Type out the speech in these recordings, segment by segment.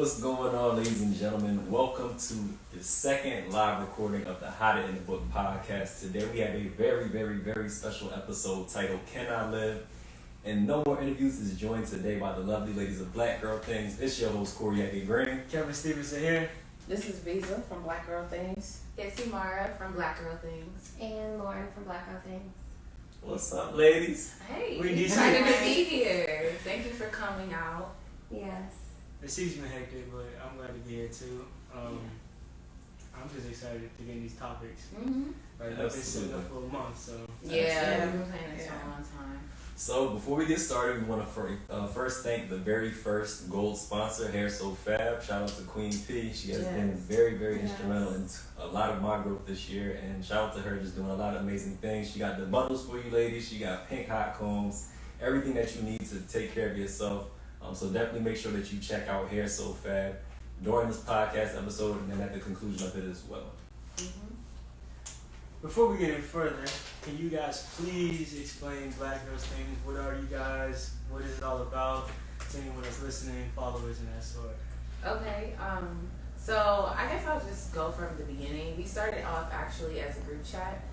What's going on, ladies and gentlemen? Welcome to the second live recording of the Hot It in the Book podcast. Today we have a very special episode titled Can I Live? And No More Interviews is joined today by the lovely ladies of Black Girl Things. It's your host, Corey Green. Kevin Stevenson here. This is Visa from Black Girl Things. It's Imara from Black Girl Things. And Lauren from Black Girl Things. What's up, ladies? Hey, We need excited you. to be here. Thank you for coming out. Yes. The season's been hectic, but I'm glad to be here too. I'm just excited to get in these topics. Mm-hmm. Like I've been sitting up for a month, so Yeah, we've been planning this for a long time. So before we get started, we want to first thank the very first gold sponsor, Ep.005. Shout out to Queen P. She has been very instrumental in a lot of my growth this year, and shout out to her just doing a lot of amazing things. She got the bundles for you ladies. She got pink hot combs, everything that you need to take care of yourself. So definitely make sure that you check out Hair So Fab during this podcast episode and then at the conclusion of it as well. Mm-hmm. before we get any further, can you guys please explain Black Girls Things? What are you guys? What is it all about? To anyone that's listening, followers, and that sort. Okay, so I guess I'll just go from the beginning. We started off actually as a group chat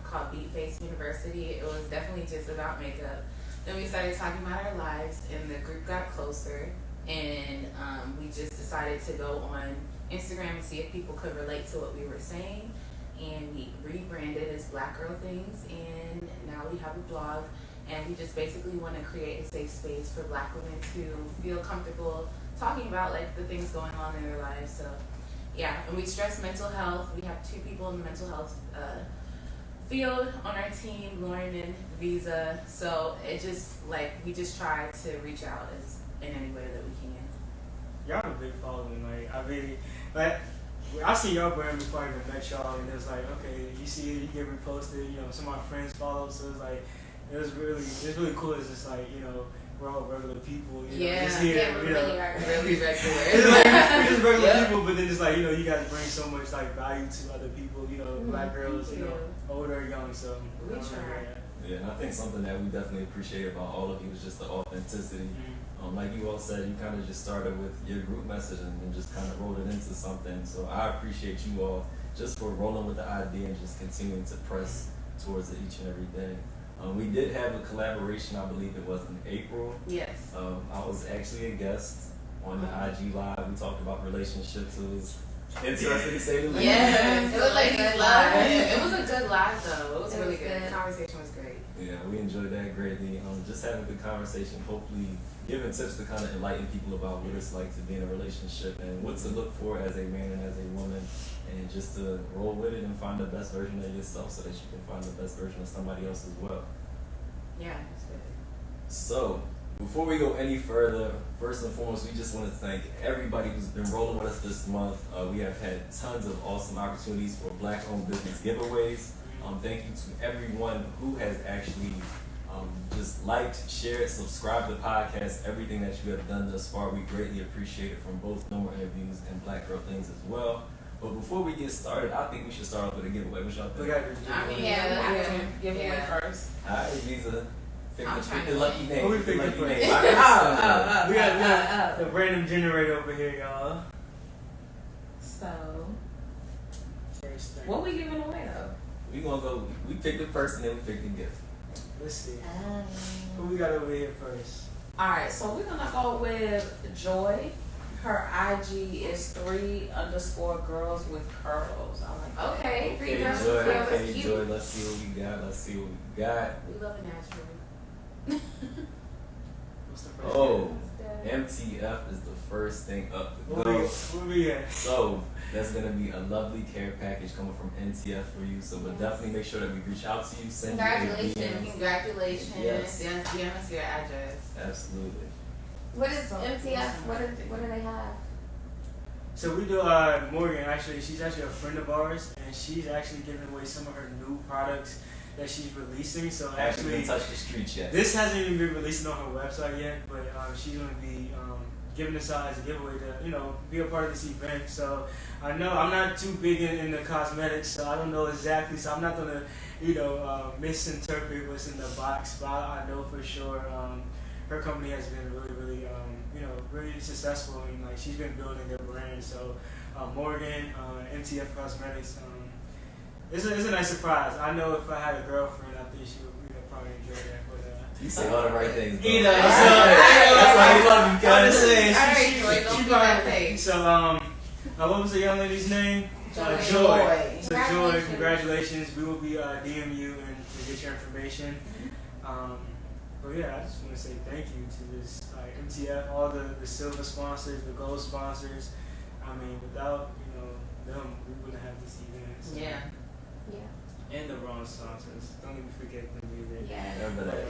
called Beat Face University. It was definitely just about makeup. Then we started talking about our lives, and the group got closer, and we just decided to go on Instagram and see if people could relate to what we were saying, and we rebranded as Black Girl Things, and now we have a blog, and we just basically want to create a safe space for Black women to feel comfortable talking about like the things going on in their lives. So yeah, and we stress mental health. We have 2 people in the mental health field on our team, Lauren and Visa. So it just like we just try to reach out as in any way that we can. Y'all have a big following. I see y'all brand before I even met y'all, and it was like, okay, you see it, you get reposted. You know, some of my friends follow, so it's like it's really cool. It's just like, you know, we're all regular people. You know, just here, yeah, we're you know. really regular. Really regular. It's like we're just regular people, but then it's like, you know, you guys bring so much like value to other people. You know, Black girls, you know, older or young. So We try. Yeah, and I think something that we definitely appreciate about all of you is just the authenticity. Like you all said, you kind of just started with your group message and then just kind of rolled it into something. So I appreciate you all just for rolling with the idea and just continuing to press towards it each and every day. We did have a collaboration, I believe it was in April. Yes. I was actually a guest on the IG Live. We talked about relationships. It was interesting to say the least. Yes. It was like Good live. live. It was a good live though. It was It really was good. good. The conversation was great. Yeah, we enjoyed that greatly. Just having a good conversation, hopefully giving tips to kind of enlighten people about what it's like to be in a relationship and what to look for as a man and as a woman, and just to roll with it and find the best version of yourself so that you can find the best version of somebody else as well. Yeah, it's good. So, before we go any further, first and foremost, we just want to thank everybody who's been rolling with us this month. We have had tons of awesome opportunities for Black-owned business giveaways. Thank you to everyone who has actually just liked, shared, subscribed to the podcast, everything that you have done thus far. We greatly appreciate it from both No More Interviews and Black Girl Things as well. But before we get started, I think we should start off with a giveaway. What y'all We think? got to I mean, Yeah, yeah, we we have have to to give away first. Alright, Visa. Pick I'm the trying to lucky name. Who we Pick the picking lucky first? name. We got the random generator over here, y'all. So, First thing. what we giving away though? We gonna go. We pick the person, then we pick the gift. Let's see. Who we got over here first? Alright, so we're gonna go with Joy. Her IG is 3_girls with curls. I like that. Okay, 3 Okay, girls. Joy. Yeah, that's Okay, cute. Joy. Let's see what we got. Let's see what we got. We love it naturally. What's the first Oh, Good. MTF is the first thing up to What go. we got? So that's gonna be a lovely care package coming from NTF for you. So we'll definitely make sure that we reach out to you. Send you a Congratulations. DM. Congratulations. Yes. Yes, give us your address. Absolutely. What is So MTF? awesome. What do they have? So we do Morgan. Actually, she's actually a friend of ours, and she's actually giving away some of her new products that she's releasing. So Actually, actually, didn't touch the streets yet. this hasn't even been released on her website yet, but she's going to be giving this out as a giveaway to, be a part of this event. So I know I'm not too big in the cosmetics, so I don't know exactly. So I'm not going to, misinterpret what's in the box, but I know for sure her company has been really, really successful, and like she's been building their brand. So Morgan, MTF Cosmetics. It's a nice surprise. I know if I had a girlfriend, I think she would probably enjoy that. But You say all the right things, bro. you know, That's why we love you, I'm just guys. saying. Alright, Joy, don't be that probably. fake. So what was the young lady's name? Joy. Joy. So Joy, Congratulations. congratulations. We will be DM you and to get your information. But yeah, I just want to say thank you to this MTF, all the silver sponsors, the gold sponsors. I mean, without them, we wouldn't have this event. So. Yeah. Yeah. And the wrong sponsors. Don't even forget them either. Yes. Remember that.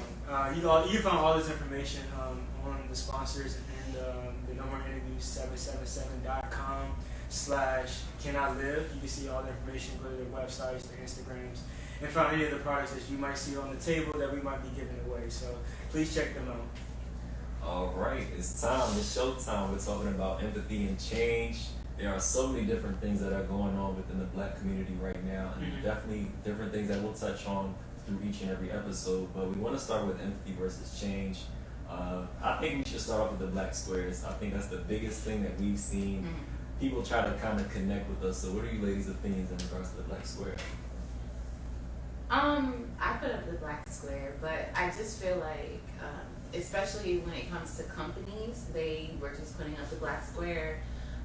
You found all this information on the sponsors and the number interviews 777.com/cannotlive. You can see all the information, go to their websites, their Instagrams, and find any of the products that you might see on the table that we might be giving away. So please check them out. All right, it's time. It's showtime. We're talking about empathy and change. There are so many different things that are going on within the Black community right now, and definitely different things that we'll touch on through each and every episode. But we want to start with empathy versus change. I think we should start off with the Black squares. I think that's the biggest thing that we've seen. People try to kind of connect with us. So, what are you ladies' opinions in regards to the Black square? I put up the Black square, but I just feel like, especially when it comes to companies, they were just putting up the Black square,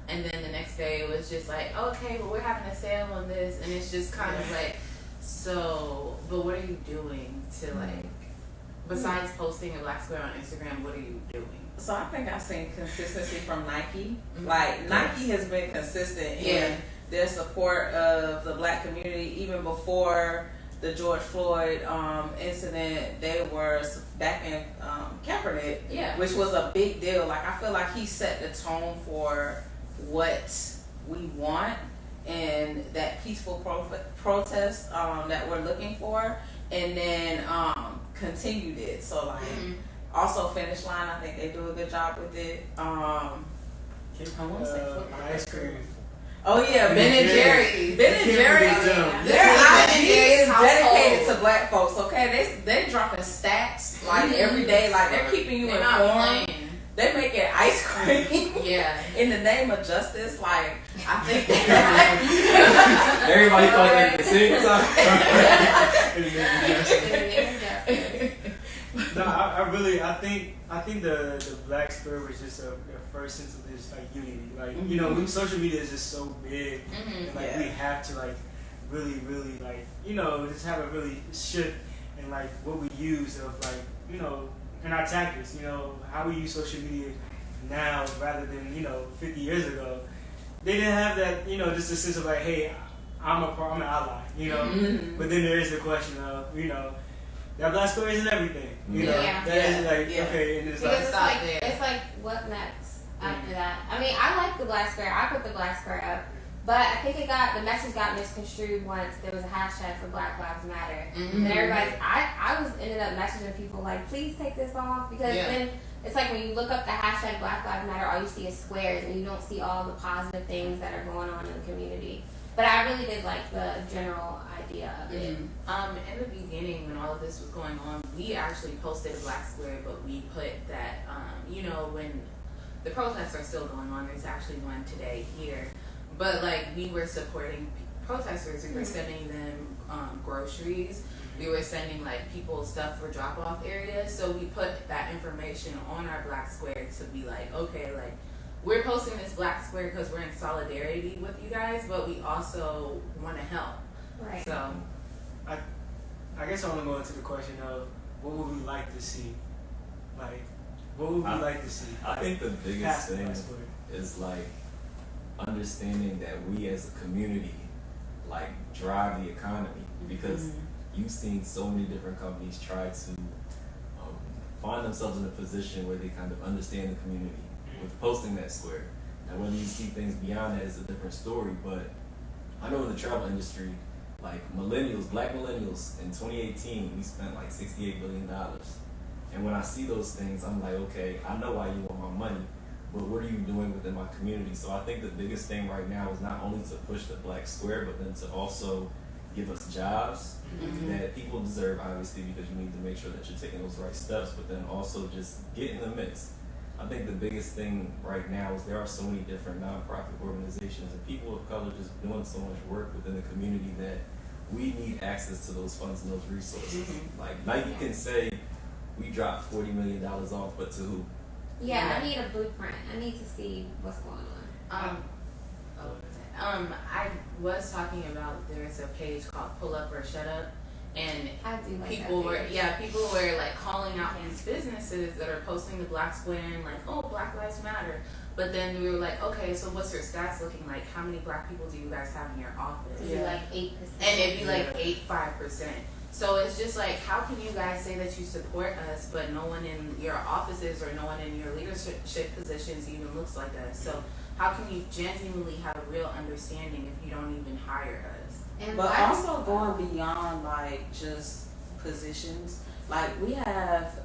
and then the next day it was just like, okay, well, we're having a sale on this, and it's just kind of like, so, but what are you doing to like, besides posting a Black square on Instagram, what are you doing? So I think I've seen consistency from Nike. Like Nike has been consistent in their support of the Black community even before the George Floyd incident. They were backing Kaepernick, which was a big deal. Like I feel like he set the tone for what we want and that peaceful protest that we're looking for, and then continued it. So like. Also, Finish Line, I think they do a good job with it. I want to say football. Ice cream. Oh yeah, Ben and Jerry. Ben and Jerry. Yeah. Their IG is dedicated household. to Black folks. Okay, they dropping stats like every day. Like they're keeping you They're not informed. playing. They making ice cream. Yeah. In the name of justice. Like I think. Everybody thought that at the same time. No, I think the Black square was just a first sense of this like unity. Like social media is just so big, and like we have to like really like just have a really shift in like what we use of like in our tactics. How we use social media now rather than 50 years ago. They didn't have that just a sense of like, hey, I'm an ally. But then there is the question of that Black square isn't everything. That is like okay, and it's Because like it's like what next after that? I mean, I like the Black square. I put the Black square up, but I think the message got misconstrued once there was a hashtag for Black Lives Matter, and everybody's. I ended up messaging people like, please take this off, because then it's like when you look up the hashtag Black Lives Matter, all you see is squares, and you don't see all the positive things that are going on in the community. But I really did like the general idea of it. In the beginning, when all of this was going on, we actually posted a Black square, but we put that, when the protests are still going on, there's actually one today here. But like we were supporting protesters, we were sending them groceries, we were sending like people stuff for drop-off areas. So we put that information on our Black square to be like, okay, like. We're posting this Black square because we're in solidarity with you guys, but we also want to help. Right. So, I guess I want to go into the question of what would we like to see? Like, what would we like to see? I think the biggest thing is like understanding that we as a community like drive the economy, because you've seen so many different companies try to find themselves in a position where they kind of understand the community with posting that square. Now whether you see things beyond that is a different story, but I know in the travel industry, like Black millennials in 2018, we spent like $68 billion. And when I see those things, I'm like, okay, I know why you want my money, but what are you doing within my community? So I think the biggest thing right now is not only to push the Black square, but then to also give us jobs that people deserve, obviously, because you need to make sure that you're taking those right steps, but then also just get in the mix. I think the biggest thing right now is there are so many different nonprofit organizations and people of color just doing so much work within the community that we need access to those funds and those resources. Like Nike can say we dropped $40 million off, but to who? Yeah, I need a blueprint. I need to see what's going on. I was talking about there's a page called Pull Up or Shut Up, and I do like people that page. people were like calling out these businesses that are posting the Black Square and like, oh, Black Lives Matter. But then we were like, okay, so what's your stats looking like? How many Black people do you guys have in your office? It'd be like 8%. And it'd be like 5%. So it's just like, how can you guys say that you support us, but no one in your offices or no one in your leadership positions even looks like us? So how can you genuinely have a real understanding if you don't even hire us? And but also going beyond like just positions, like we have,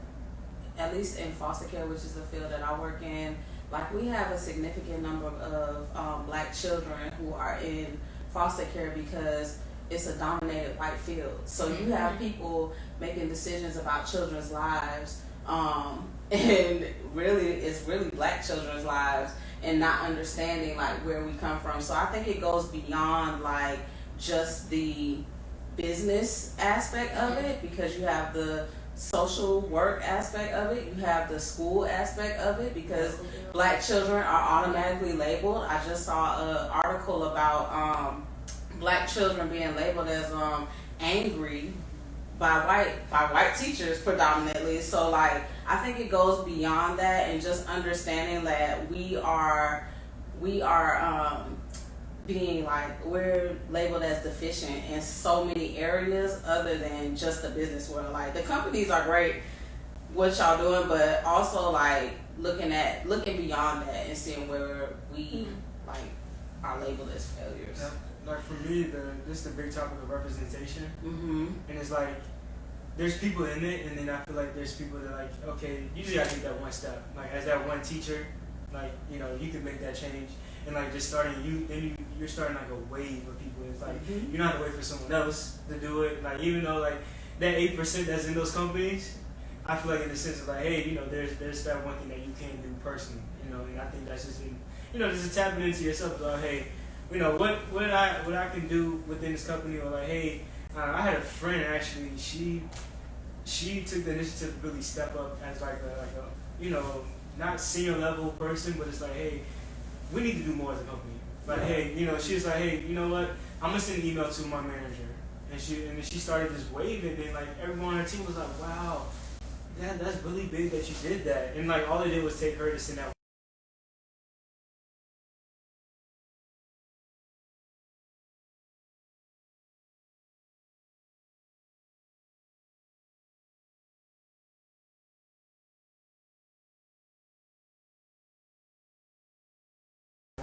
at least in foster care, which is the field that I work in, like we have a significant number of Black children who are in foster care because it's a dominated white field. So you have people making decisions about children's lives, and really it's really Black children's lives, and not understanding like where we come from. So I think it goes beyond like just the business aspect of it, because you have the social work aspect of it, you have the school aspect of it, because Black children are automatically labeled. I just saw an article about Black children being labeled as angry by white teachers predominantly. So like I think it goes beyond that, and just understanding that we are being like, we're labeled as deficient in so many areas other than just the business world. Like the companies are great, what y'all doing, but also like looking beyond that and seeing where we like are labeled as failures. Yeah. Like for me, this is the big topic of representation, and it's like there's people in it, and then I feel like there's people that like, okay, usually I take that one step, like as that one teacher, like you can make that change, and like just starting you're starting like a wave of people. It's like you're not gonna wait for someone else to do it. Like even though like that 8% that's in those companies, I feel like in the sense of like, hey, there's that one thing that you can do personally, and I think that's just just tapping into yourself. Like, hey, what I can do within this company, or like, hey, I had a friend actually. She took the initiative to really step up as like a not senior level person, but it's like, hey, we need to do more as a company. Like, hey, she was like, hey, you know what? I'm gonna send an email to my manager, and then she started this wave, and then like everyone on her team was like, wow, that's really big that you did that, and like all it did was take her to send that.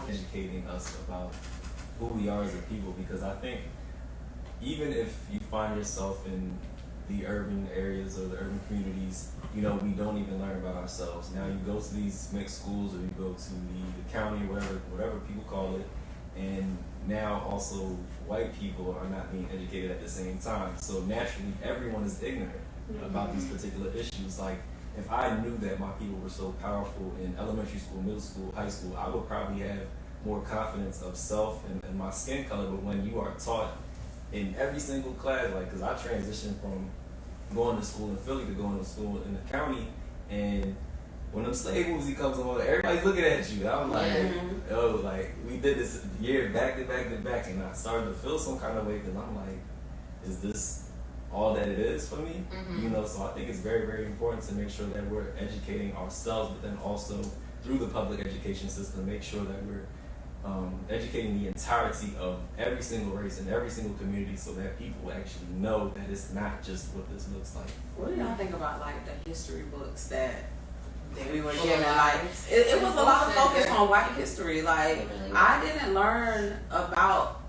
Educating us about who we are as a people, because I think even if you find yourself in the urban areas or the urban communities, we don't even learn about ourselves. Now you go to these mixed schools, or you go to the county, or whatever people call it, and now also white people are not being educated at the same time. So naturally everyone is ignorant about these particular issues. Like if I knew that my people were so powerful in elementary school, middle school, high school, I would probably have more confidence of self and my skin color. But when you are taught in every single class, like, because I transitioned from going to school in Philly to going to school in the county, and when them slave movies comes on, everybody's looking at you. I'm like, oh, like, we did this year back to back to back, and I started to feel some kind of way, because I'm like, is this all that it is for me? So I think it's very, very important to make sure that we're educating ourselves, but then also through the public education system, make sure that we're educating the entirety of every single race and every single community, so that people actually know that it's not just what this looks like. What do y'all think about like the history books that we were given? Like it was a lot of focus on white history. Like I didn't learn about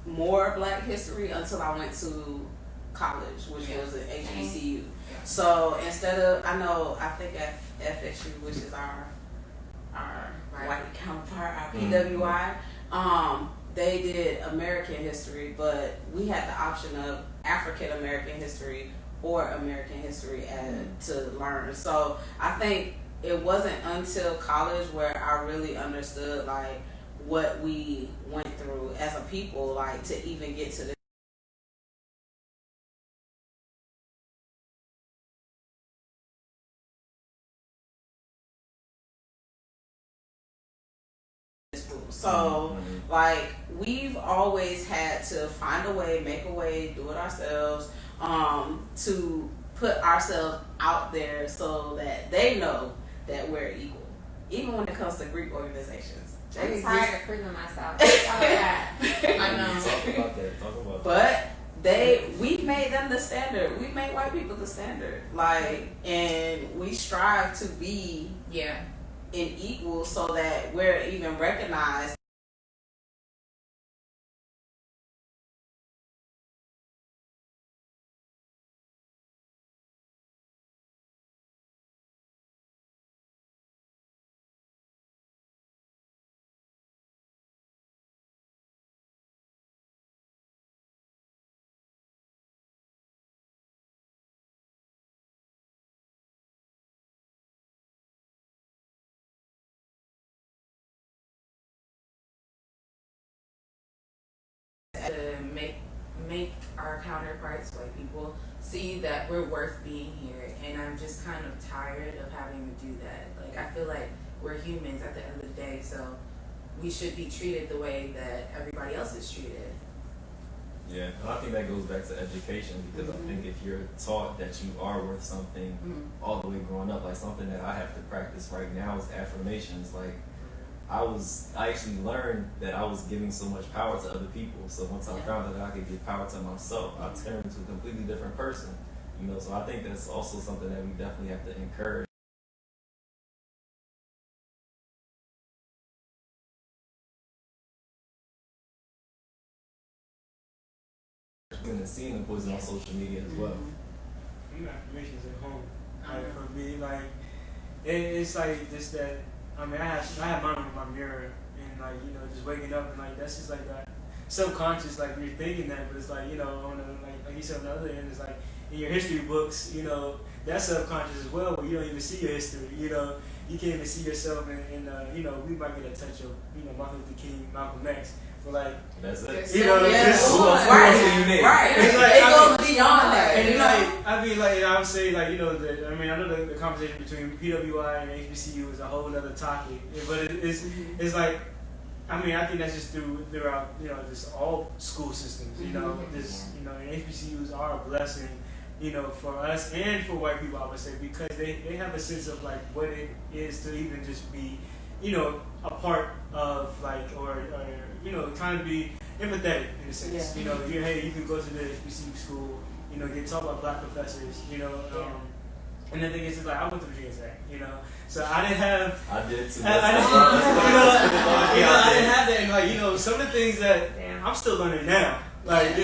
more Black history until I went to college, which was at HBCU. So instead of, I think at FSU, which is our white counterpart, our PWI, they did American history, but we had the option of African American history or American history to learn. So I think it wasn't until college where I really understood like what we went through as a people, like to even get to this school. So like we've always had to find a way, make a way, do it ourselves, to put ourselves out there so that they know that we're equal, even when it comes to Greek organizations. I'm tired of proving myself. All that. I know. Talk about that. Talk about But we've made them the standard. We've made white people the standard. Like, and we strive to be Yeah. in equal so that we're even recognized. To make our counterparts, white people, see that we're worth being here, and I'm just kind of tired of having to do that. Like, I feel like we're humans at the end of the day, so we should be treated the way that everybody else is treated. Yeah, and I think that goes back to education because I think if you're taught that you are worth something all the way growing up, like something that I have to practice right now is affirmations. Like I actually learned that I was giving so much power to other people. So once I found out that I could give power to myself, I turned into a completely different person. You know, so I think that's also something that we definitely have to encourage. And seeing the poison on social media as well. Affirmations at home. Like for me, like it's like just that. I mean, I have mine in my mirror, and like just waking up and like that's just like that subconscious. Like you're thinking that, but it's like on the like you said on the other end, it's like in your history books, that's subconscious as well. Where you don't even see your history. You can't even see yourself in we might get a touch of Martin Luther King, Malcolm X. But like that's it. Right. It's like, it goes beyond that. And like I mean, like I would say, like I know the conversation between PWI and HBCU is a whole other topic, but it's like I think that's just throughout just all school systems. HBCUs are a blessing. For us and for white people, I would say, because they have a sense of like what it is to even just be, a part of like or kind of be empathetic in a sense. Yeah. Hey, you can go to the HBCU school, get taught by black professors, and the thing is, like I went to Virginia Tech, so I didn't have. I did too. I didn't have that, and like some of the things that I'm still learning now, like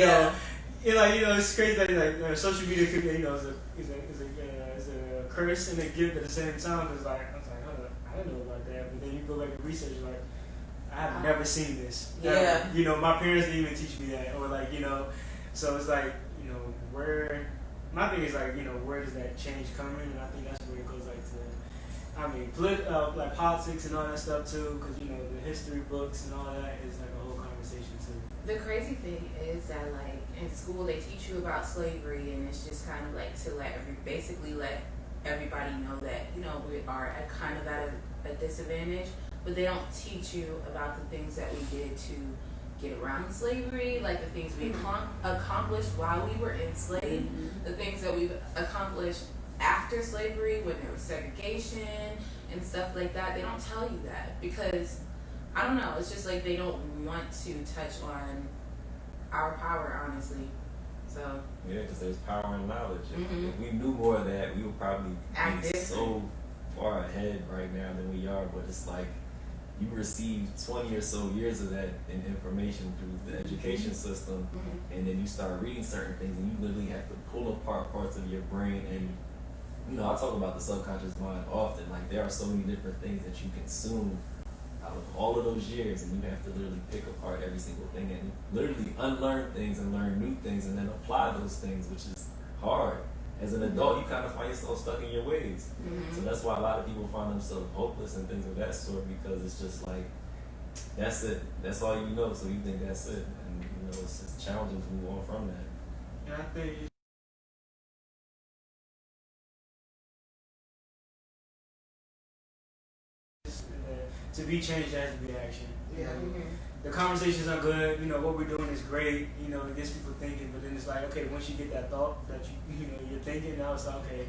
it's crazy that like social media could be is a curse and a gift at the same time. It's like I was like, hold up, I didn't know about that, but then you go back and research, like I have never seen this. Yeah. My parents didn't even teach me that, or like so it's like where my thing is like where does that change come in, and I think that's where it goes like to like politics and all that stuff too, because the history books and all that is like a whole conversation too. The crazy thing is that like in school they teach you about slavery, and it's just kind of like to basically let everybody know that we are at kind of at a disadvantage, but they don't teach you about the things that we did to get around slavery, like the things we accomplished while we were enslaved, the things that we've accomplished after slavery when there was segregation and stuff like that. They don't tell you that because I don't know, it's just like they don't want to touch on our power, honestly. So yeah, because there's power in knowledge. If we knew more of that, we would probably be so far ahead right now than we are. But it's like you receive 20 or so years of that in information through the education system, and then you start reading certain things, and you literally have to pull apart parts of your brain. And I talk about the subconscious mind often. Like there are so many different things that you consume out of all of those years, and you have to literally pick apart every single thing and literally unlearn things and learn new things and then apply those things, which is hard as an adult, you kind of find yourself stuck in your ways. Mm-hmm. So that's why a lot of people find themselves hopeless and things of that sort, because it's just like, that's it. That's all you know. So you think that's it, and you know it's just challenging to move on from that. And I think to be changed has to be action. Yeah. The conversations are good. You know what we're doing is great. You know it gets people thinking. But then it's like, okay, once you get that thought that you're thinking, now it's like, okay,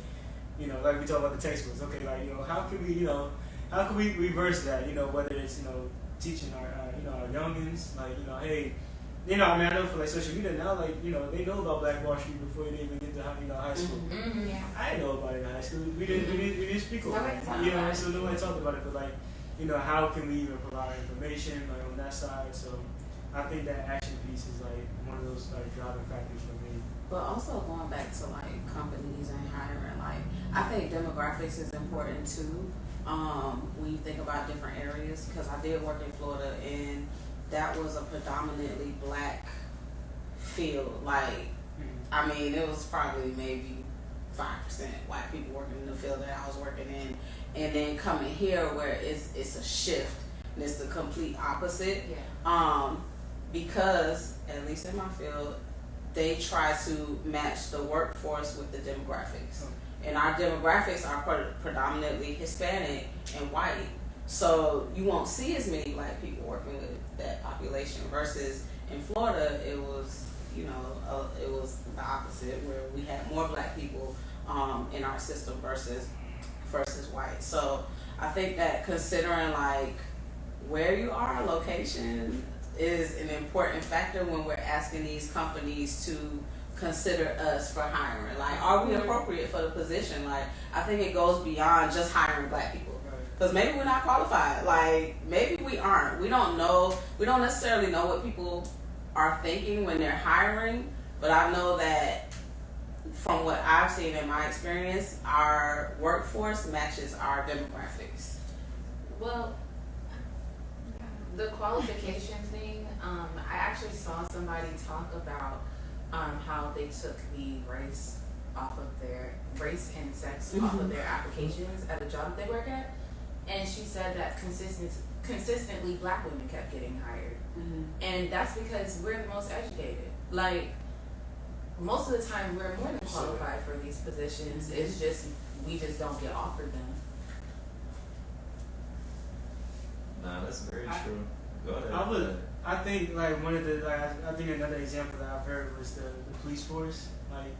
you know, like we talk about the textbooks. Okay, like how can we reverse that? You know, whether it's teaching our our youngins, like hey. I mean, I know for like social media now, like they know about Black Wall Street before they even get to high school. Mm-hmm. Yeah. I didn't know about it in high school. We didn't speak about it. So nobody talked about it. But like, how can we even provide information like on that side? So I think that action piece is like one of those like driving factors for me. But also going back to like companies and hiring, like I think demographics is important too. When you think about different areas, because I did work in Florida and that was a predominantly Black field. Like, I mean, it was probably maybe 5% White people working in the field that I was working in, and then coming here where it's a shift and it's the complete opposite. Yeah. Because at least in my field, they try to match the workforce with the demographics, and our demographics are predominantly Hispanic and white. So you won't see as many Black people working with that population versus in Florida, it was it was the opposite, where we had more Black people in our system versus white. So I think that considering like where you are, location is an important factor when we're asking these companies to consider us for hiring. Like, are we appropriate for the position? Like, I think it goes beyond just hiring Black people. Because maybe we're not qualified. Like, maybe we aren't. We don't know. We don't necessarily know what people are thinking when they're hiring. But I know that from what I've seen in my experience, our workforce matches our demographics. Well, the qualification thing, I actually saw somebody talk about how they took the race and sex off of their applications at the job they work at. And she said that consistently Black women kept getting hired. Mm-hmm. And that's because we're the most educated. Like, most of the time we're more than qualified for these positions. It's just, we just don't get offered them. Nah, that's very true. Go ahead. I think like one of the I think another example that I've heard was the police force. Like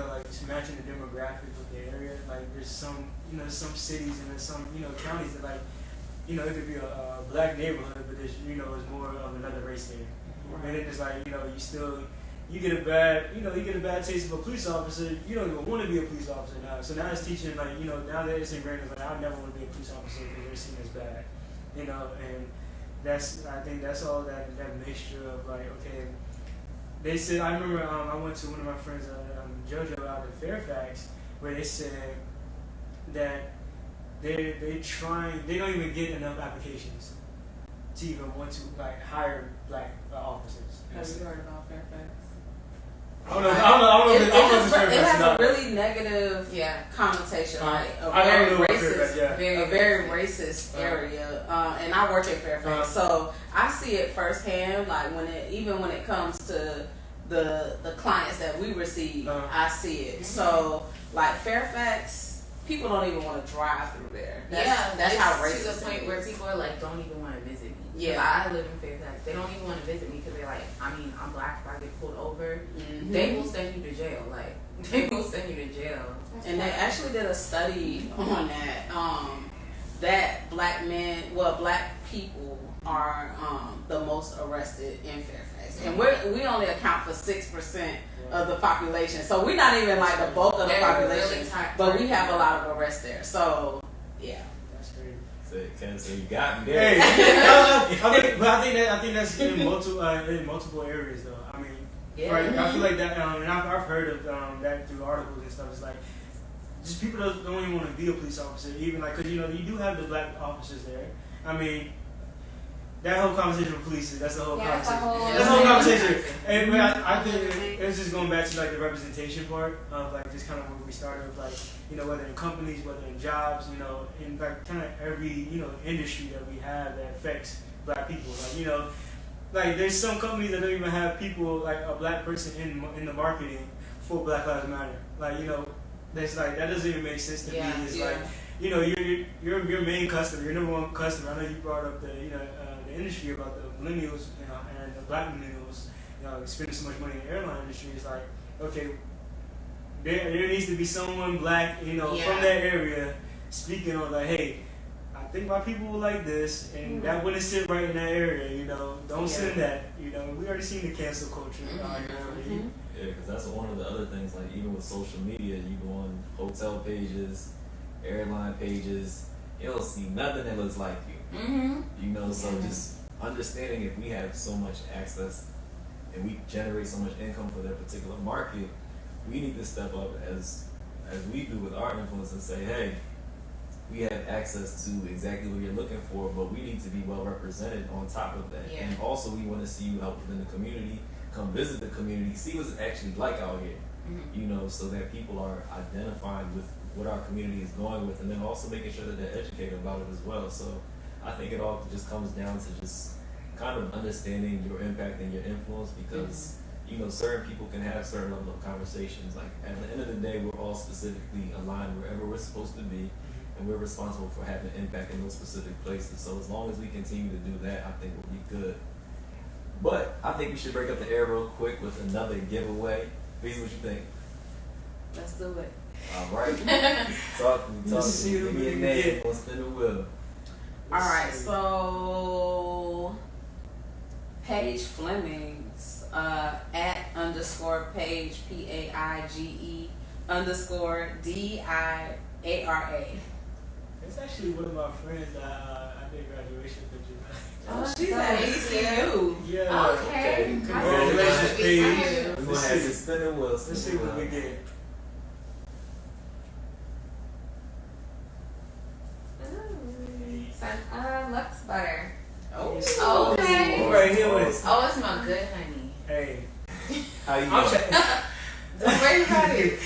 like just matching the demographic of the area. Like there's some some cities and there's some counties that like it could be a Black neighborhood, but there's there's more of another race there. And then it's like you get a bad taste of a police officer. You don't even want to be a police officer now. So now it's teaching like now that it's ingrained, it's like I never want to be a police officer because they're seen as bad. And I think that's all that mixture of like, okay, they said, I remember I went to one of my friends, JoJo out in Fairfax, where they said that they don't even get enough applications to even want to like hire Black officers. Have you heard about Fairfax? I don't know if it's It Fairfax has or a not. really negative connotation, like I don't know what Fairfax, a very racist area. And I work in Fairfax, so I see it firsthand. Like when it comes to the clients that we receive, I see it. So like Fairfax, people don't even want to drive through there. That's how racist. To the point where people are like, don't even want to visit me. Yeah, I live in Fairfax. They don't even want to visit me because they're like, I mean, I'm Black. If I get pulled over, they will send you to jail. Like, they will send you to jail. And they actually did a study on that. That Black people are the most arrested in Fairfax, and we only account for 6% of the population. So we're not even like the bulk of the population, really but we have a lot of arrests there. So yeah. So you got me there. Hey, I think that's in multiple areas though. I mean, right? I feel like that, and I've heard of that through articles and stuff. It's like just people don't even want to be a police officer, even like because you do have the Black officers there. I mean, that whole conversation with police, that's the whole Yeah, conversation. that's That's the whole the whole conversation. And but I think it's just going back to like the representation part of like just kind of where we started with like, you know, whether in companies, whether in jobs, you know, in like kind of every, you know, industry that we have that affects black people. Like, you know, like there's some companies that don't even have people like a black person in the marketing for Black Lives Matter. Like, you know, that's like that doesn't even make sense to me. It's like, you know, your main customer, your number one customer. I know you brought up the the industry about the millennials, you know, and the black millennials, you know, spending so much money in the airline industry. It's like, okay, there needs to be someone black, you know, from that area speaking on like, hey, I think my people will like this, and that wouldn't sit right in that area, you know. Don't send that, you know. We already seen the cancel culture out here already. Yeah, because that's one of the other things. Like even with social media, you go on hotel pages, airline pages, you don't see nothing that looks like you. You know, so just understanding if we have so much access and we generate so much income for that particular market, we need to step up as we do with our influence and say, hey, we have access to exactly what you're looking for, but we need to be well represented on top of that. Yeah. And also we want to see you out within the community, come visit the community, see what's actually like out here. You know, so that people are identifying with what our community is going with, and then also making sure that they're educated about it as well. So I think it all just comes down to just kind of understanding your impact and your influence, because you know, certain people can have certain level of conversations. Like at the end of the day, we're all specifically aligned wherever we're supposed to be, and we're responsible for having impact in those specific places. So as long as we continue to do that, I think we'll be good. But I think we should break up the air real quick with another giveaway. Please, what you think? Let's do it. All right. Talk to me. Give me a name. We'll spin the wheel. All right, so Paige Fleming's at _ Paige PAIGE _ DIARA. It's actually one of my friends that I did graduation picture. Oh, she's at ECU. Yeah. Okay. Congratulations, Paige. We're gonna have to spin the wheel. Let's see what we get. Lux butter. Oh, Okay. Right here with us. Oh, it smells good, honey. Hey. How you I'm doing? Don't worry about it.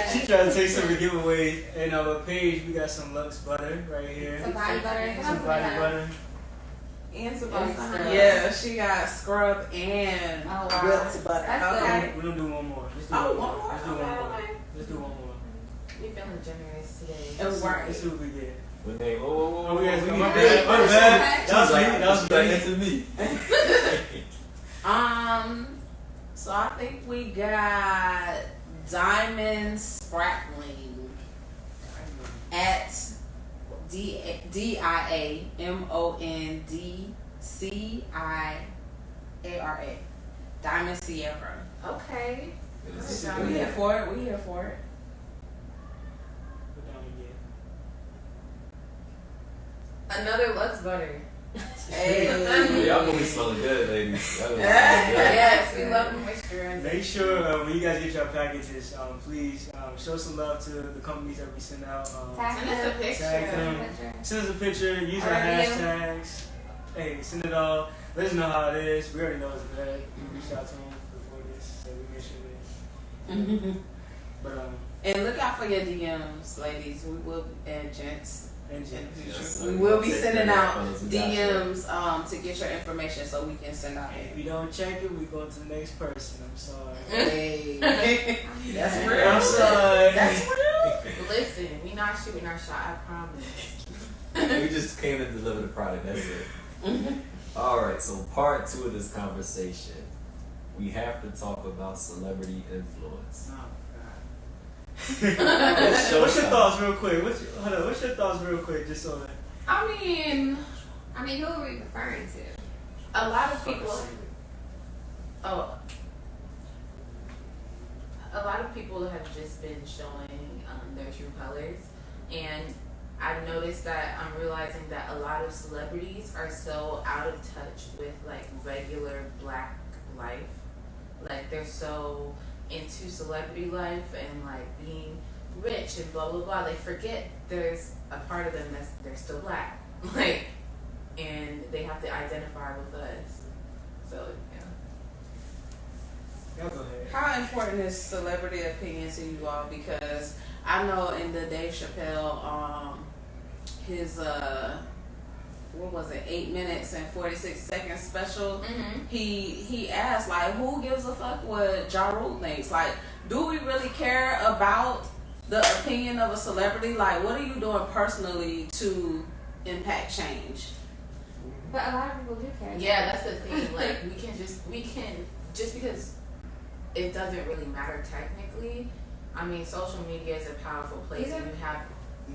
She trying to take some of the giveaway. And on our page, we got some Lux butter right here. Some body butter. Some body butter. And some Yes, butter. Yeah, she got scrub and Oh, wow. Wilts butter. That's Okay. We're gonna do one more. Let's do Oh, one one more. more? Let's do one Okay, more. okay. Let's do one more. We feeling generous today. And right. Let's see what we get. With name. Whoa. Oh, we got Come my on, bad. My bad. That was me. That was like me. into me. So I think we got Diamond Spratling at DIAMONDCIARA. Diamond Sierra. Okay. We here for it. We here for it. What down we get? Another Lux butter. Hey. Y'all gonna be smelling good, ladies. Y'all gonna be smelling good. Yes, we love the moisturizer. Make sure when you guys get your packages, please show some love to the companies that we send out. Send us a picture. Tag them. Send us a picture. Use our hashtags. Hey, send it all. Let us know how it is. We already know it's good. We reached out to them before this, so we make sure they. But And look out for your DMs, ladies. We will, and gents. and Yes, We will be take sending care of out fellas. We got you. DMs to get your information so we can send out. if you don't check it, we go to the next person. I'm sorry. Hey. That's real. I'm sorry. That's real. Listen, we not shooting our shot, I promise. We just came to deliver the product. That's it. All right. So part 2 of this conversation, we have to talk about celebrity influence. Oh, Let's show What's your some. thoughts, real quick? What's your thoughts, real quick, just so that. I mean, who are we referring to? a lot of people. A lot of people have just been showing their true colors, and I've noticed that I'm realizing that a lot of celebrities are so out of touch with like regular black life. Like they're so into celebrity life and like being rich and blah blah blah. They forget there's a part of them that's they're still black. Like and they have to identify with us. So Y'all go ahead. How important is celebrity opinion to you all? Because I know in the Dave Chappelle, his what was it, 8 minutes and 46 seconds special, he asked, like, who gives a fuck what Ja Rule thinks? Like, do we really care about the opinion of a celebrity? Like, what are you doing personally to impact change? But a lot of people do care. yeah, that's the thing. Like we can just because it doesn't really matter technically. I mean, social media is a powerful place, and you have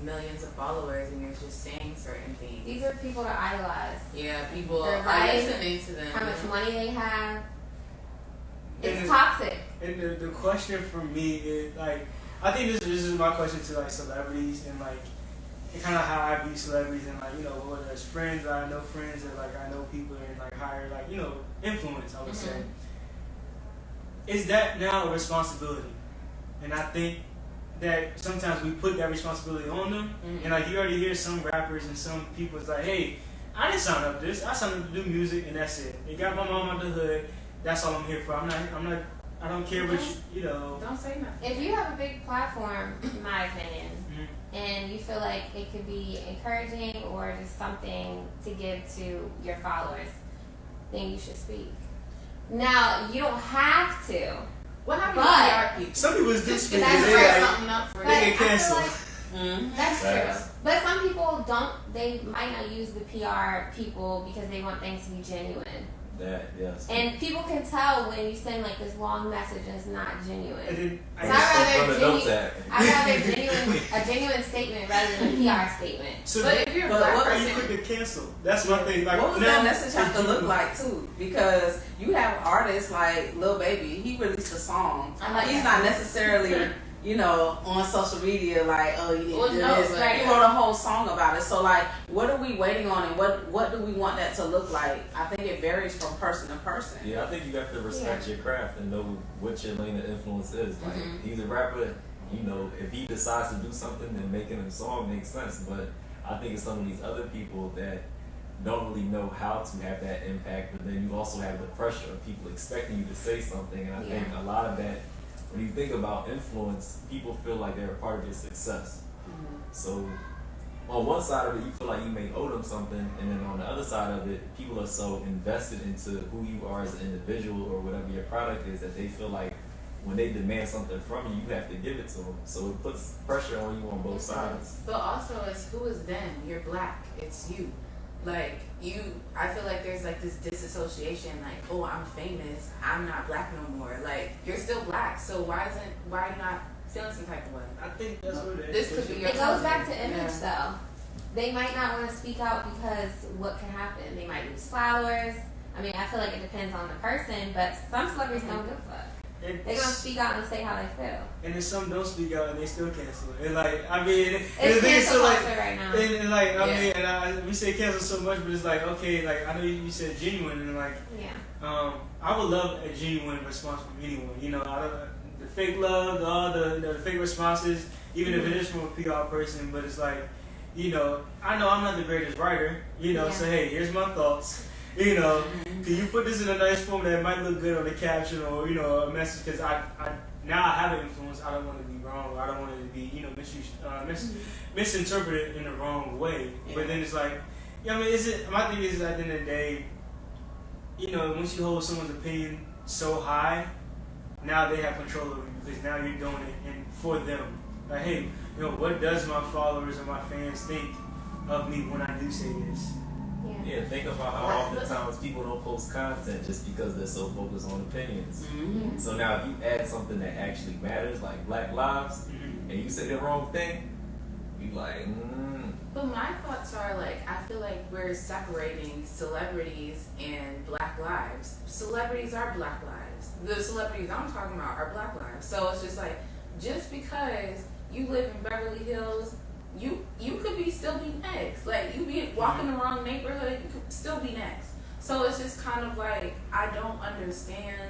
millions of followers, and you're just saying certain things. These are people to idolize. Yeah, people Their are life, listening to them. How much money they have. It's And toxic. And the question for me is, like, I think this is my question to, like, celebrities, and, like, kind of how I view celebrities, and, like, you know, whether it's friends, or I know friends, or, like, I know people in, like, higher, like, you know, influence, I would say. Is that now a responsibility? And I think that sometimes we put that responsibility on them, and, like, you already hear some rappers and some people, it's like, hey, I didn't sign up for this. I signed up to do music, and that's it. It got my mom out the hood. That's all I'm here for. I don't care what you know. Don't say nothing. If you have a big platform, in my opinion, and you feel like it could be encouraging or just something to give to your followers, then you should speak. Now, you don't have to. What happened But- to PR people? Some people is Just speaking. because that's they right. got something up for But They them. get I feel canceled. like that's Facts. true. But some people don't, they might not use the PR people because they want things to be genuine. That, yes. And people can tell when you send like this long message and it's not And genuine. then So I'd From the rather notes app. a genuine statement rather than a PR statement. so But if you're a But black what are you person, quick to cancel? That's my thing. Like, What was now, that message have to look like too? Because you have artists like Lil Baby, he released a song. I like He's that. not necessarily, you know, on social media like, oh, you Well, didn't do no, this. but- He wrote a whole song about it. So, like, what are we waiting on, and what do we want that to look like? I think it varies from person to person. Yeah, I think you have to respect your craft and know what your lane of influence is. Like, he's a rapper, you know, if he decides to do something, then making a song makes sense. But I think it's some of these other people that don't really know how to have that impact, but then you also have the pressure of people expecting you to say something. And I think a lot of that, when you think about influence, people feel like they're a part of your success. So on one side of it, you feel like you may owe them something, and then on the other side of it, people are so invested into who you are as an individual or whatever your product is that they feel like when they demand something from you, you have to give it to them. So it puts pressure on you on both sides. but also it's who is them? You're black. It's you. Like I feel like there's like this disassociation. Like, oh, I'm famous. I'm not black no more. Like, you're still black. So why are you not feeling some type of way? I think that's what it is. This could be your It goes back to image Yeah. though. They might not want to speak out because what can happen? They might lose followers. I mean, I feel like it depends on the person, but some celebrities don't give a fuck. They're gonna speak out and say how they feel. And then some don't speak out and they still cancel it. And like, I mean, It's the thing is, cancel so like, culture right now. and like, I Yeah. mean, and we say cancel so much, but it's like, okay, like, I know you said genuine, and like, Yeah. I would love a genuine response from anyone. You know, I don't, the fake love, all the fake responses, even if it is from a PR person, but it's like, you know I'm not the greatest writer, you know, so hey, here's my thoughts. You know, can you put this in a nice form that might look good on the caption or, you know, a message? Because I now I have an influence. I don't want to be wrong. I don't want it to be, you know, misinterpreted in the wrong way. Yeah. But then it's like, I mean, my thing is at the end of the day, you know, once you hold someone's opinion so high, now they have control over you because now you're doing it for them. Like, hey, you know, what does my followers or my fans think of me when I do say this? Yeah, think about how oftentimes people don't post content just because they're so focused on opinions. So now if you add something that actually matters, like Black Lives, and you say the wrong thing, you like, But my thoughts are like, I feel like we're separating celebrities and black lives. Celebrities are black lives. The celebrities I'm talking about are black lives. So it's just like, just because you live in Beverly Hills, you could still be next. Like, you be walking the wrong neighborhood, you could still be next. So it's just kind of like, I don't understand.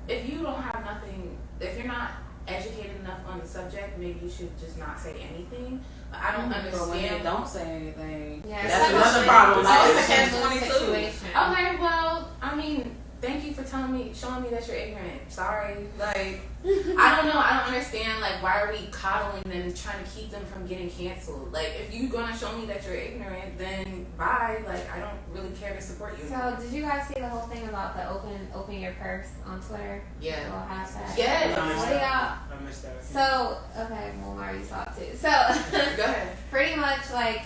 If you don't have nothing, if you're not educated enough on the subject, maybe you should just not say anything. But I don't understand. But when they don't say anything, Yeah, that's it's another like problem. a Like, shit- it's a it's a catch-22. situation. Okay, well, I mean, thank you for showing me that you're ignorant. Sorry, like, I don't know. I don't understand. Like, why are we coddling them, and trying to keep them from getting canceled? Like, if you're gonna show me that you're ignorant, then bye. Like, I don't really care to support you. So, did you guys see the whole thing about the open your purse on Twitter? Yeah. The little hashtag? Yes. What do y'all? I missed that. So, okay, well, Mario saw it too. So, Go ahead. pretty much like,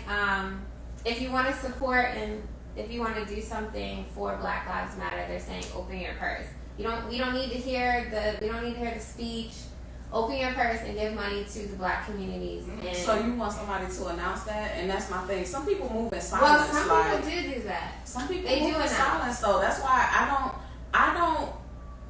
if you want to support and if you want to do something for Black Lives Matter, they're saying open your purse. We don't need to hear the speech. Open your purse and give money to the Black communities. And So you want somebody to announce that, and that's my thing. Some people move in well, silence. some like, people do that. some people they move do in announce. silence, though. That's why I don't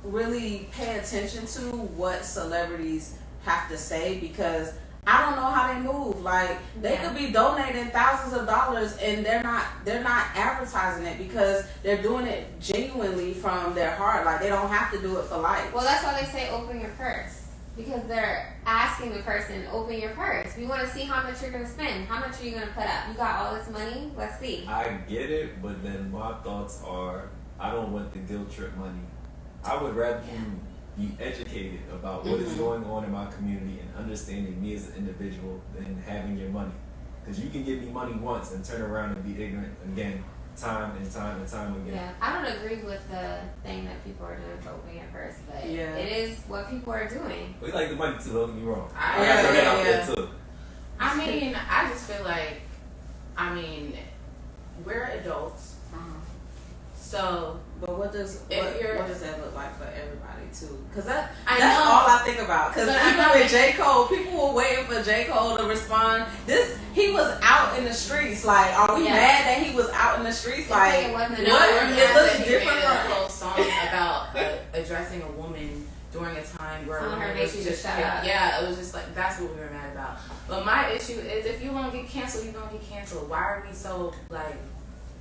really pay attention to what celebrities have to say, because I don't know how they move. Like, they Yeah. could be donating thousands of dollars and they're not advertising it because they're doing it genuinely from their heart. Like, they don't have to do it for likes. Well, that's why they say open your purse. Because they're asking the person, open your purse. We want to see how much you're going to spend. How much are you going to put up? You got all this money? Let's see. I get it, but then my thoughts are, I don't want the guilt trip money. I would rather you be educated about what is going on in my community and understanding me as an individual than having your money. Because you can give me money once and turn around and be ignorant again, time and time and time again. Yeah, I don't agree with the thing that people are doing for opening your purse, but Yeah. it is what people are doing. We like the money too, don't get me wrong. I gotta throw that out yeah. there too. I mean, I just feel like, we're adults, so But what does that look like for everybody too? Because that's all I think about. Because even with J. Cole, people were waiting for J. Cole to respond. He was out in the streets. Like, are we mad that he was out in the streets? Like, it wasn't No, enough. we're it mad looks that he different made a from- whole song about addressing a woman during a time where a Telling her woman was basically to just shut up. yeah, it was just like that's what we were mad about. But my issue is if you want to get canceled, you're gonna get canceled. Why are we so like?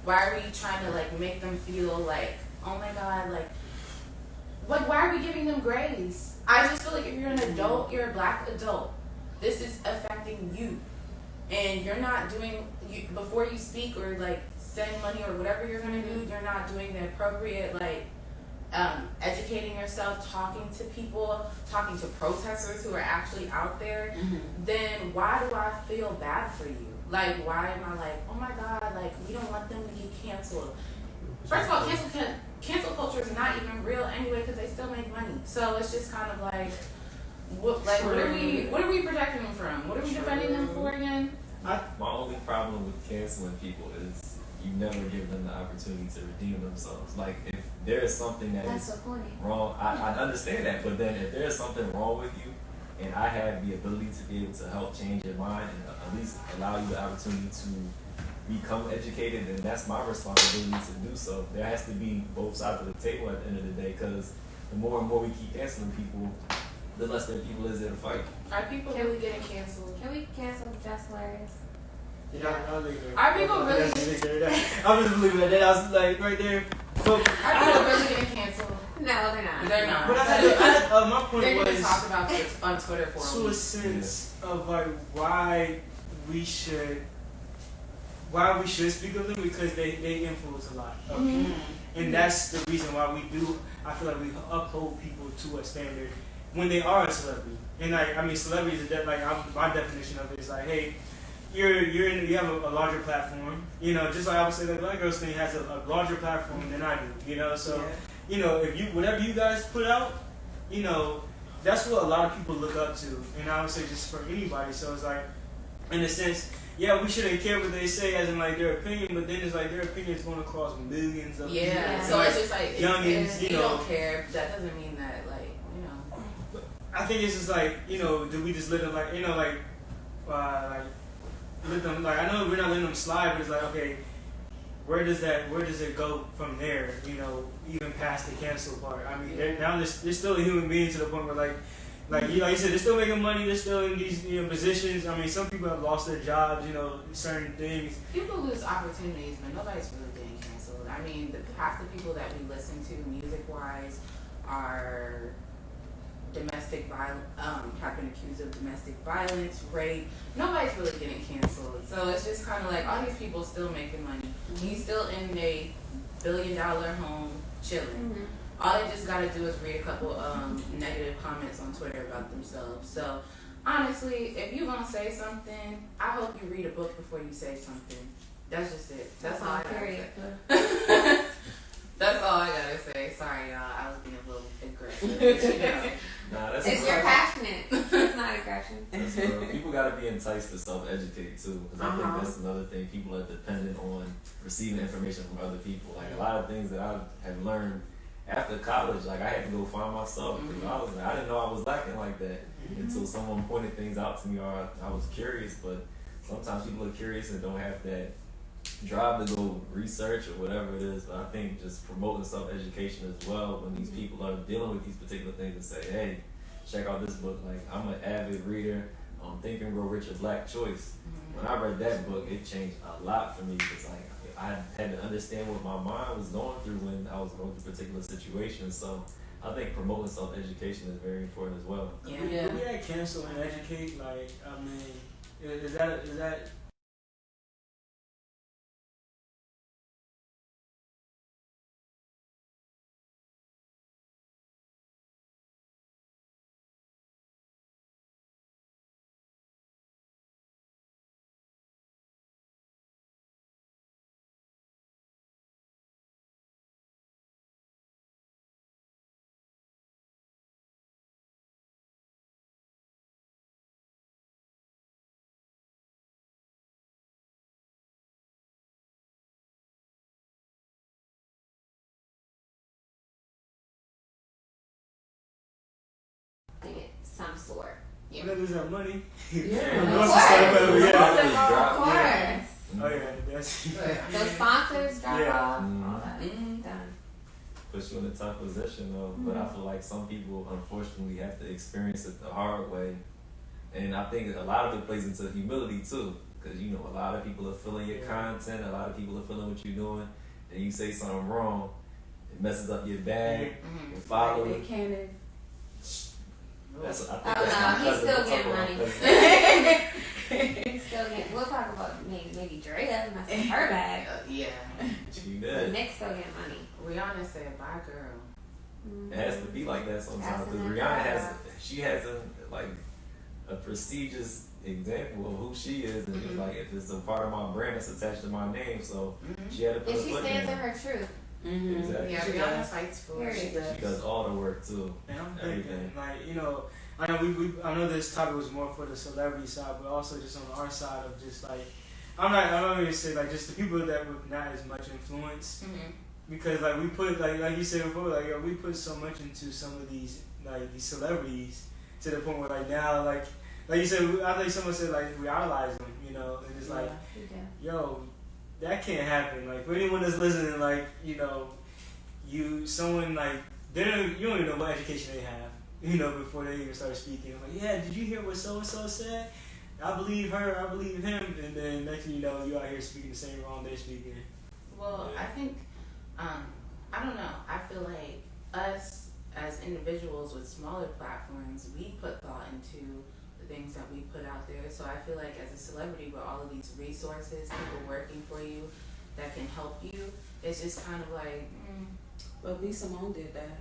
Why are we trying to like make them feel like, oh my god, like why are we giving them grace? I just feel like if you're an adult, you're a Black adult. This is affecting you, and you're not doing before you speak or like send money or whatever you're gonna do. You're not doing the appropriate like educating yourself, talking to people, talking to protesters who are actually out there. Then why do I feel bad for you? Like, why am I like, oh my god, like we don't want them to get canceled? First of all, cancel culture is not even real anyway because they still make money. So it's just kind of like, what are we protecting them from? What are we defending them for again? My only problem with canceling people is you never give them the opportunity to redeem themselves. Like, if there is something That's is so funny. wrong, I understand that, but then if there's something wrong with you and I have the ability to be able to help change your mind and at least allow you the opportunity to become educated, then that's my responsibility to do so. There has to be both sides of the table at the end of the day, because the more and more we keep canceling people, the less there people is there to fight. Are people really getting canceled? Can we cancel Just Hilarious? Yeah, I'll leave it. Are people really? I was believing that. I was like right there. Are people really getting canceled? No, they're not. They're not. But I had my point They're going to was talk about this on Twitter for to a sense of like why we should speak of them, because they influence a lot of people. And that's the reason why I feel like we uphold people to a standard when they are a celebrity. And like, I mean, celebrities are my definition of it is like, hey, you have a larger platform, just like I would say that Black Girls thing has a larger platform than I do, so if you whatever you guys put out, that's what a lot of people look up to, and I would say just for anybody. So it's like, in a sense, yeah, we shouldn't care what they say as in like their opinion, but then it's like their opinion is going to cause millions of people. So it's just like youngins, if you don't care, that doesn't mean that I think it's just like, do we just let them like, let them, like, I know we're not letting them slide, but it's like, okay, where does it go from there, even past the cancel part? I mean, they're still a human being to the point where like you said, they're still making money, they're still in these positions. I mean, some people have lost their jobs, certain things. people lose opportunities, but nobody's really getting canceled. I mean, half the people that we listen to music-wise are domestic violence, have been accused of domestic violence, rape. Nobody's really getting canceled. So it's just kind of like all these people still making money. He's still in a $1 billion home chilling. All they just got to do is read a couple negative comments on Twitter about themselves. So honestly, if you're going to say something, I hope you read a book before you say something. That's just it. That's all I got to say. That's all I gotta say. Sorry, y'all. I was being a little aggressive. But, you know. Nah, that's It's you're passionate. It's not aggression. That's people gotta be enticed to self-educate too, because I think that's another thing. People are dependent on receiving information from other people. Like a lot of things that I have learned after college, like I had to go find myself. I didn't know I was lacking like that until someone pointed things out to me, or I was curious. But sometimes people are curious and don't have that drive to go research or whatever it is. But I think just promoting self-education as well when these people are dealing with these particular things, and say, hey, check out this book. Like, I'm an avid reader. Think and Grow Rich, A Black Choice. When I read that book, it changed a lot for me, because like I had to understand what my mind was going through when I was going through particular situations. So I think promoting self-education is very important as well. Yeah. Do we had cancel and educate? Like, I mean, is that Some sort. Yeah. When they lose that money. Yeah. Of course. Oh yeah, that's those sponsors drop off. All that. Done. Puts you in a tough position though, but I feel like some people unfortunately have to experience it the hard way, and I think a lot of it plays into humility too, because you know a lot of people are feeling your content, a lot of people are feeling what you're doing, and you say something wrong, it messes up your bag, your followers. They can't. That's, I think he's that's still getting money. He's still getting. We'll talk about maybe Drea messing her bag. Yeah. She did. Nick's still getting money. Rihanna said, "Bye, girl." It has to be like that sometimes, because Rihanna has like a prestigious example of who she is, and it's like if it's a part of my brand, it's attached to my name, so she had to put and a she foot stands in in her truth. Exactly. Yeah, Rihanna fights for it. She does all the work too. And I'm thinking, like, you know, I know I know this topic was more for the celebrity side, but also just on our side of just like, I don't even say like just the people that with not as much influence, because like we put like you said before, like we put so much into some of these celebrities to the point where like now like you said, I think someone said like we idolize them, you know, and it's like, yo, that can't happen. Like for anyone that's listening, like, you know, someone like you don't even know what education they have, you know, before they even start speaking. I'm like, yeah, did you hear what so and so said? I believe her, I believe him, and then next thing you know, you out here speaking the same wrong they're speaking. Well, I think, I don't know. I feel like us as individuals with smaller platforms, we put thought into the things that we put out there. So I feel like as a celebrity with all of these resources, people working for you that can help you, it's just kind of like. But B. Simone did that,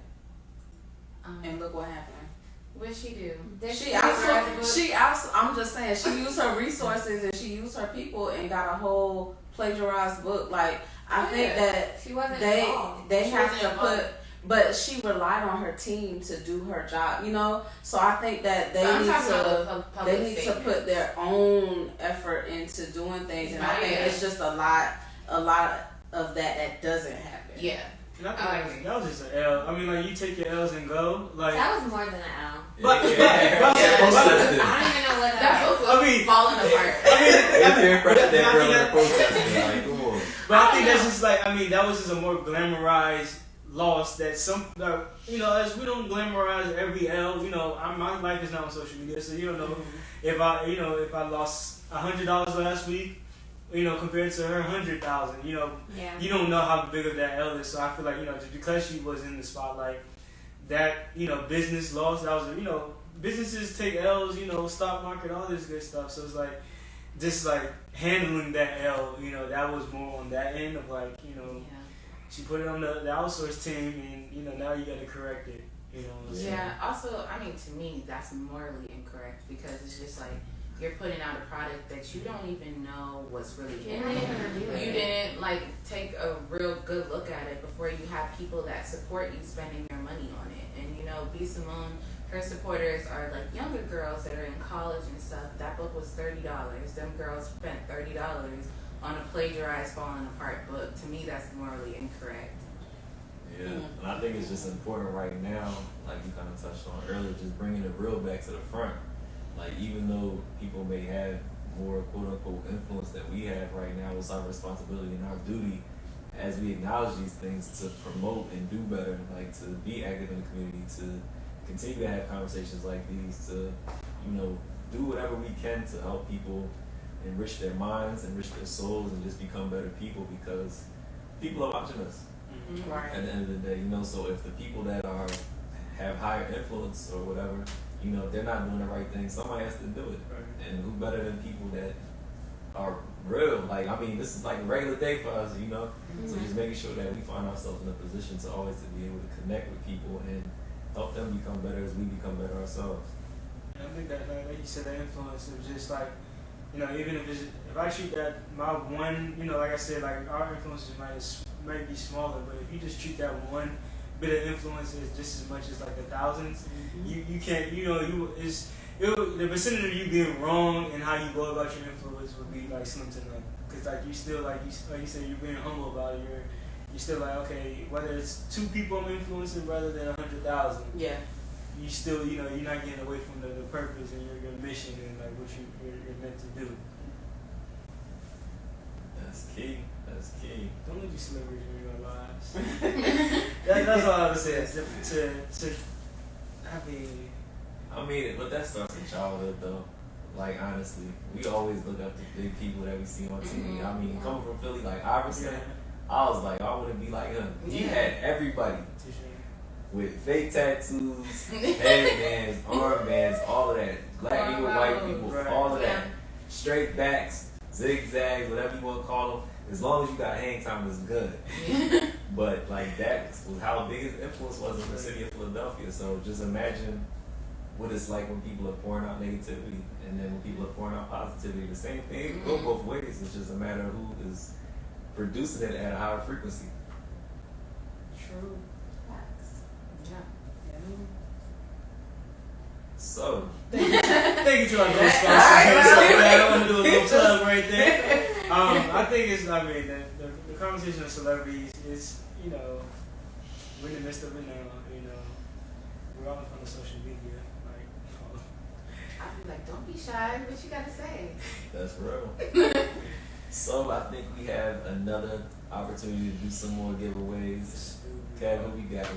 and look what happened. What she do? She also. I'm just saying, she used her resources and she used her people and got a whole plagiarized book. Like I think that she wasn't they have to put. But she relied on her team to do her job, you know. So I think that they need to put their own effort into doing things, and I think it's just a lot of that doesn't happen. Yeah. That was just an L. I mean, like you take your L's and go. Like that was more than an L. But I don't even know what that was. I mean, falling apart. But I think that's just like, I mean, that was just a more glamorized loss that some, you know, as we don't glamorize every L, you know, my life is not on social media, so you don't know if I lost $100 last week, you know, compared to her 100,000, you know, you don't know how big of that L is. So I feel like, you know, just because she was in the spotlight, that business loss. That was businesses take L's. Stock market, all this good stuff. So it's like just like handling that L. That was more on that end of like she put it on the outsource team, and now you got to correct it. Yeah. Also, I mean, to me, that's morally incorrect because it's just like you're putting out a product that you don't even know what's really in it. You didn't like take a real good look at it before you have people that support you spending your money on it. And B. Simone, her supporters are like younger girls that are in college and stuff. That book was $30. Them girls spent $30 on a plagiarized, falling apart book. To me, that's morally incorrect. Yeah, and I think it's just important right now, like you kind of touched on earlier, just bringing the real back to the front. Like, even though people may have more quote-unquote influence that we have right now, it's our responsibility and our duty as we acknowledge these things to promote and do better, like to be active in the community, to continue to have conversations like these, to, do whatever we can to help people enrich their minds, enrich their souls, and just become better people because people are watching us. Right. At the end of the day, so if the people that have higher influence or whatever, if they're not doing the right thing, somebody has to do it. Right. And who better than people that are real? Like, I mean, this is like a regular day for us, So just making sure that we find ourselves in a position to always to be able to connect with people and help them become better as we become better ourselves. And I think that, like you said, the influence is just like, even if I treat that my one, like I said, like our influences might be smaller, but if you just treat that one bit of influence as just as much as like the thousands, you can't, the percentage of you being wrong and how you go about your influence would be like slim to none. Because like you still like you said, you're being humble about it. You're still like, okay, whether it's 2 people I'm influencing rather than 100,000. Yeah. You still, you're not getting away from the purpose and your mission and like what you're meant to do. That's key. That's key. Don't let these celebrities ruin your lives. That's all I would say. I mean, but that starts in childhood, though. Like, honestly, we always look up to big people that we see on TV. I mean, coming from Philly, like Iverson, I was like, I want to be like him. He had everybody with fake tattoos, headbands, armbands, all of that. Black people, white people, all of that. Straight backs, zigzags, whatever you want to call them. As long as you got hang time, it's good. But like that was how big his influence was in the city of Philadelphia. So just imagine what it's like when people are pouring out negativity and then when people are pouring out positivity. The same thing go both ways. It's just a matter of who is producing it at a higher frequency. True. Facts. Yeah. So thank you to our new sponsor. I want to do a little plug right there. I think it's, the conversation of celebrities is, we're in the midst of it now, we're all in front of social media, I'd be like, don't be shy, what you gotta say? That's real. So I think we have another opportunity to do some more giveaways. Okay, who we got?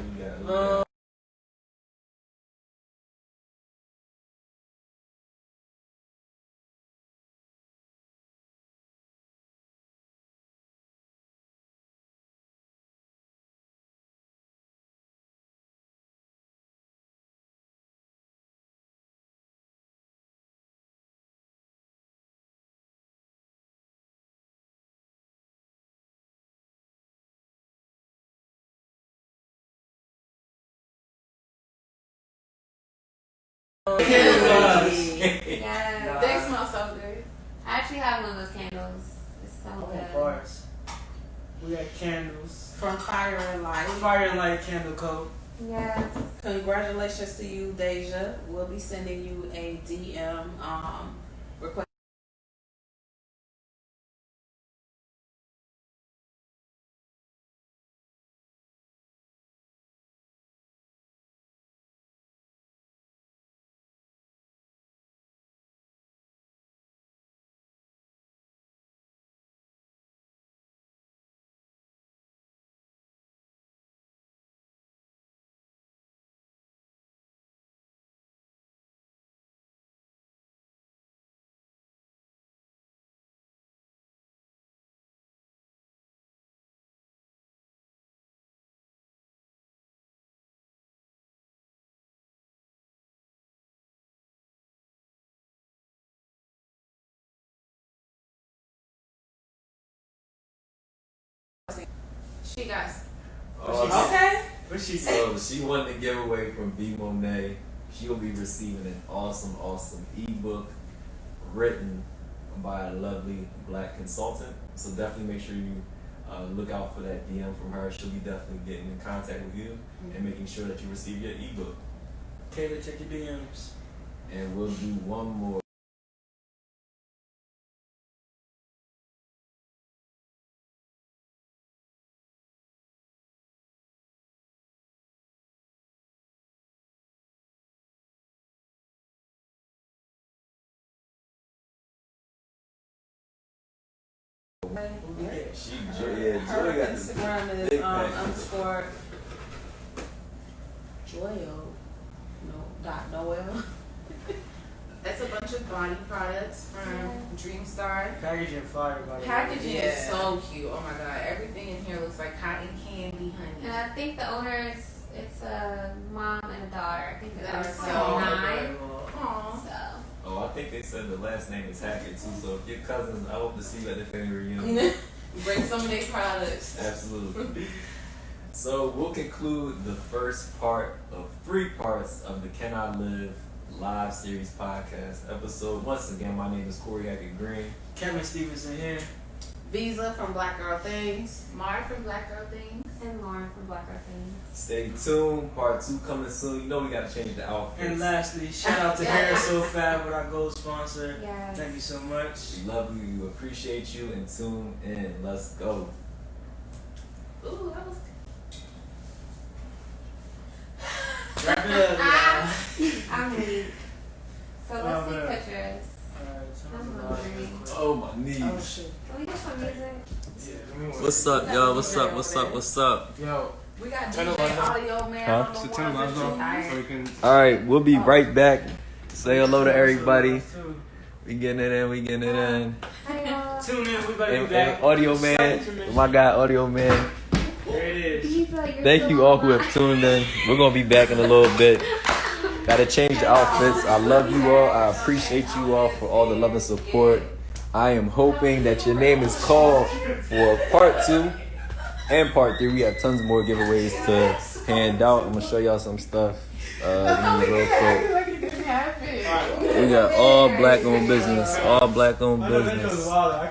Yes. They smell so good. I actually have one of those candles. It's so good. Bars. We got candles. From Fire and Light. Fire and Light Candle Co. Yes. Congratulations to you, Deja. We'll be sending you a DM request. She got. Awesome. Okay. What she So she won the giveaway from B Monet. She will be receiving an awesome ebook written by a lovely black consultant. So definitely make sure you look out for that DM from her. She'll be definitely getting in contact with you and making sure that you receive your ebook. Kayla, check your DMs. And we'll do one more. She, Her Joy got the Instagram is big package. underscore Joyo Noel. That's a bunch of body products from Dreamstar. Packaging fire, by the way. Packaging is Yeah. so cute. Oh my god, everything in here looks like cotton candy, And honey. I think the owner it's a mom and a daughter. I think the That's daughter's so like 9. adorable. Aww. So Oh, I think they said the last name is Hackett too. So if your cousins, I hope to see you at the family reunion. Bring some of their products. Absolutely. So we'll conclude the first part of 3 parts of the Can I Live live series podcast episode. Once again, my name is Corey Hackett Green. Kevin Stevenson here. Visa from Black Girl Things. Mara from Black Girl Things. and Lauren from Black Girl Things. Stay tuned. Part 2 coming soon. You know we gotta change the outfits. And lastly, shout out to Hair.005 with our gold sponsor. Yes. Thank you so much. We love you. We appreciate you. And tune in. Let's go. Ooh, that was. Wrap it up, y'all. I'm weak. So let's Oh, see man. pictures. Alright, I'm hungry. Oh my knees. Oh shit. Can we get some music? What's up, y'all? What's up? What's up? What's up? Yo, We got Turn the DJ lights off. Audio Man Huh? on the so turn the lights one. off so you can. All right, we'll be right back. Say hello to everybody. We getting it in. We getting it in. Hi, y'all. Tune in, we better be And back. Audio Man, my guy, Audio Man. There it Do is. you feel like you're Thank still you all on who my- have tuned in. We're gonna be back in a little bit. Gotta change the outfits. I love you all. I appreciate you all for all the love and support. I am hoping that your name is called for part 2 and part 3. We have tons more giveaways to hand out. I'm gonna show y'all some stuff real quick. We got all black owned business. All black owned business.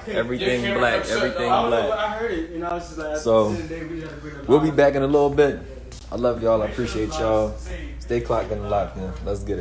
Everything black. Everything black. I heard it, and I was just like, So, at the end of the day, we just had to bring it We'll be live. back in a little bit. I love y'all. I appreciate y'all. Stay clocked and locked in. Let's get it.